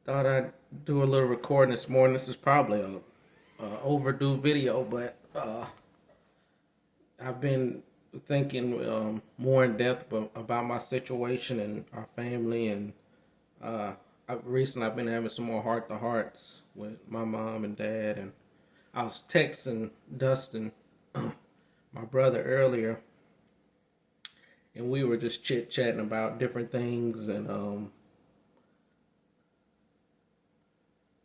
Thought I'd do a little recording this morning. This is probably a overdue video, but I've been thinking more in depth about my situation and our family, and recently I've been having some more heart to hearts with my mom and dad, and I was texting Dustin, my brother, earlier, and we were just chit chatting about different things and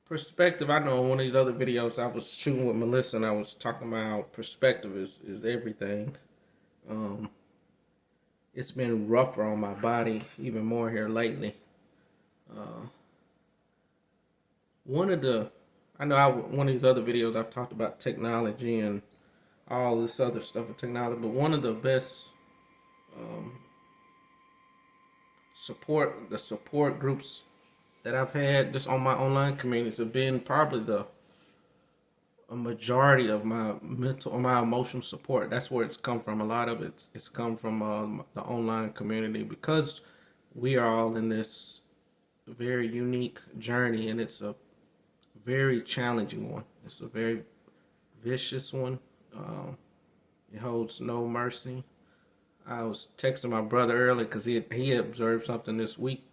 perspective. I know in one of these other videos I was shooting with Melissa and I was talking about perspective is everything. It's been rougher on my body, even more here lately. One of the, I know one of these other videos I've talked about technology and all this other stuff with technology, but one of the best support groups that I've had just on my online communities have been probably a majority of my mental or my emotional support. That's where it's come from. A lot of it's come from the online community, because we are all in this very unique journey, and it's a very challenging one. It's a very vicious one. It holds no mercy. I was texting my brother earlier because he observed something this week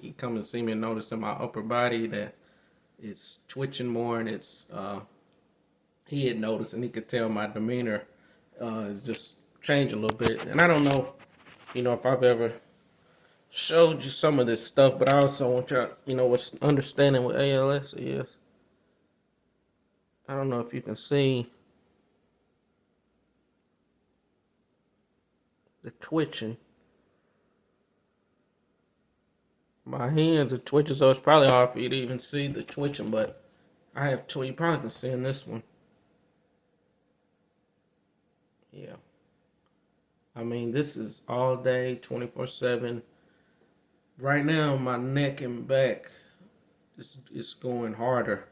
he come and see me and noticed in my upper body that it's twitching more, and it's he had noticed, and he could tell my demeanor just changed a little bit. And I don't know, if I've ever showed you some of this stuff, but I also want you, what's understanding what ALS is. I don't know if you can see the twitching. My hands are twitching, so it's probably hard for you to even see the twitching, but I have you probably can see in this one. Yeah. I mean, this is all day, 24/7. Right now, my neck and back is going harder.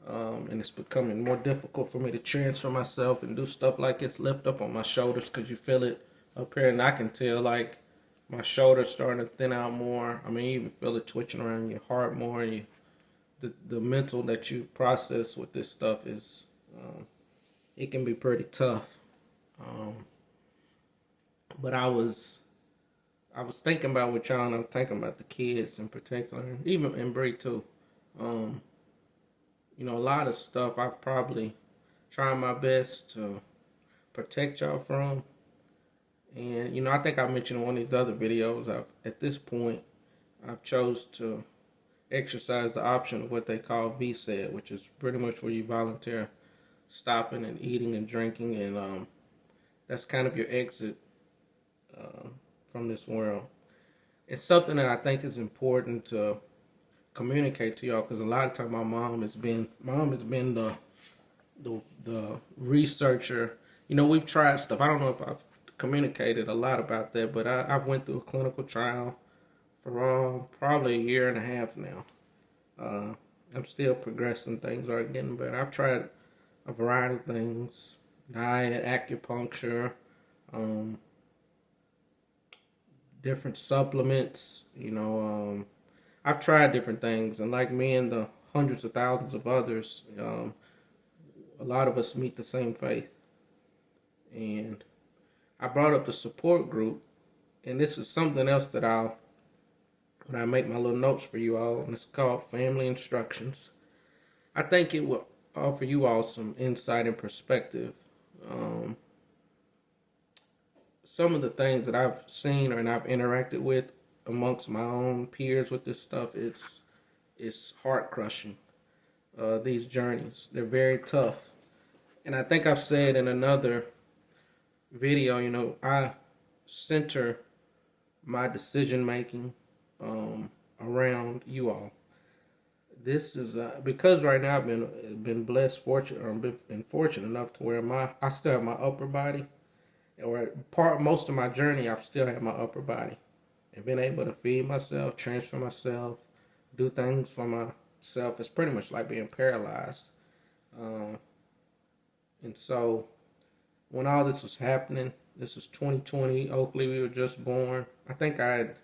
And it's becoming more difficult for me to transfer myself and do stuff like it's lift up on my shoulders, because you feel it up here, and I can tell like my shoulders starting to thin out more. I mean, you even feel it twitching around your heart more. And the mental that you process with this stuff is it can be pretty tough. But I was thinking about what y'all, and I'm thinking about the kids in particular, even in Bree too. A lot of stuff I've probably tried my best to protect y'all from. And, I think I mentioned in one of these other videos, at this point, I've chose to exercise the option of what they call VSED, which is pretty much where you volunteer stopping and eating and drinking. And that's kind of your exit from this world. It's something that I think is important to communicate to y'all, because a lot of time my mom has been the researcher. We've tried stuff. I don't know if I've communicated a lot about that, but I've went through a clinical trial for probably a year and a half now. I'm still progressing. Things are getting better. I've tried a variety of things: diet, acupuncture, different supplements. I've tried different things, and like me and the hundreds of thousands of others, a lot of us meet the same faith. And I brought up the support group, and this is something else that when I make my little notes for you all, and it's called Family Instructions. I think it will offer you all some insight and perspective. Some of the things that I've seen and I've interacted with amongst my own peers with this stuff, it's heart crushing. These journeys, they're very tough. And I think I've said in another video, I center my decision making around you all. This is because right now I've been blessed, fortunate, or been fortunate enough to where I still have my upper body, or most of my journey I've still had my upper body, and been able to feed myself, transfer myself, do things for myself. It's pretty much like being paralyzed. And so when all this was happening, this was 2020, Oakley, we were just born. I think I had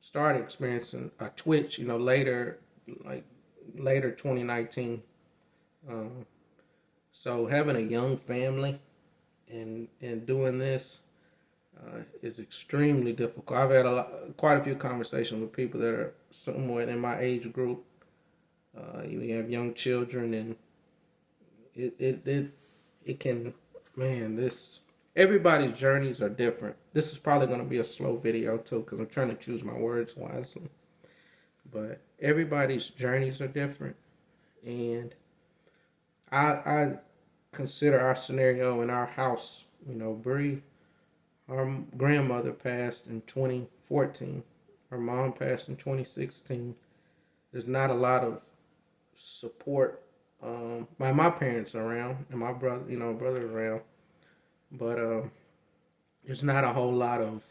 started experiencing a twitch, later, like later 2019. So having a young family and doing this is extremely difficult. I've had quite a few conversations with people that are somewhat in my age group. You have young children, and it can, man, this, everybody's journeys are different. This is probably going to be a slow video too, because I'm trying to choose my words wisely. But everybody's journeys are different, and I consider our scenario in our house. Bree, our grandmother passed in 2014. Her mom passed in 2016. There's not a lot of support. My parents are around, and my brother's around, but there's not a whole lot of.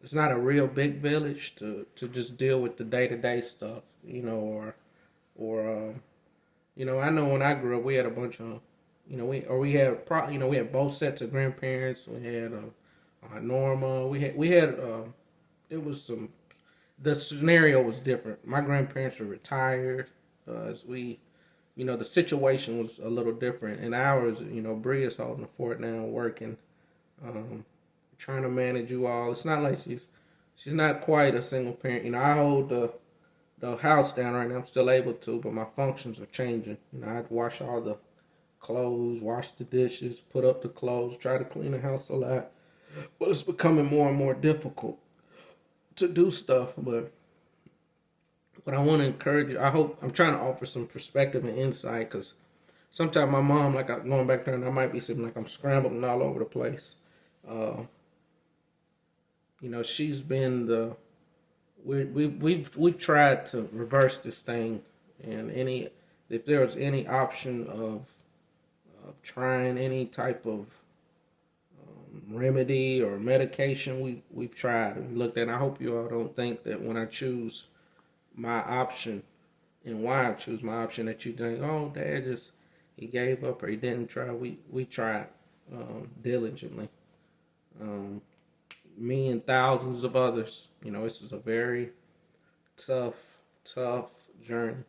It's not a real big village to just deal with the day-to-day stuff, or I know when I grew up, we had a bunch of, we had both sets of grandparents. We had Norma. We had it was some. The scenario was different. My grandparents were retired. As we, the situation was a little different. And ours, Bree is holding the fort now, working, trying to manage you all. It's not like she's not quite a single parent. I hold the house down right now. I'm still able to, but my functions are changing. I have to wash all the clothes, wash the dishes, put up the clothes, try to clean the house a lot. But it's becoming more and more difficult to do stuff. But I want to encourage you. I'm trying to offer some perspective and insight, because sometimes my mom, like going back there, and I might be sitting like I'm scrambling all over the place. She's been we've tried to reverse this thing, and if there was any option of trying any type of remedy or medication, we've tried and looked at. And I hope you all don't think that when I choose my option and why I choose my option that you think, oh, Dad he gave up or he didn't try. We tried diligently. Me and thousands of others. This is a very tough journey.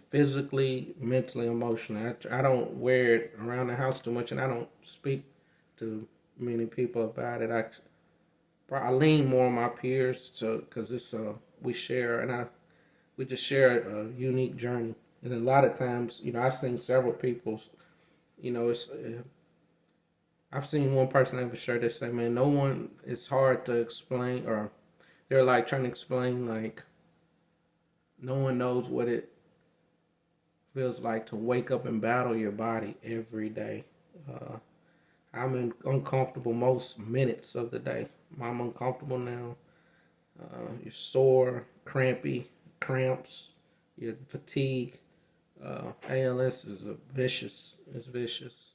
Physically, mentally, emotionally. I don't wear it around the house too much, and I don't speak to many people about it. I lean more on my peers because it's we share, and we just share a unique journey. And a lot of times, I've seen several people's, I've seen one person ever share this, say, man, no one, it's hard to explain, or they're like trying to explain, like, no one knows what it feels like to wake up and battle your body every day. I'm uncomfortable most minutes of the day. I'm uncomfortable now. You're sore, cramps, you're fatigue. ALS is vicious. It's vicious.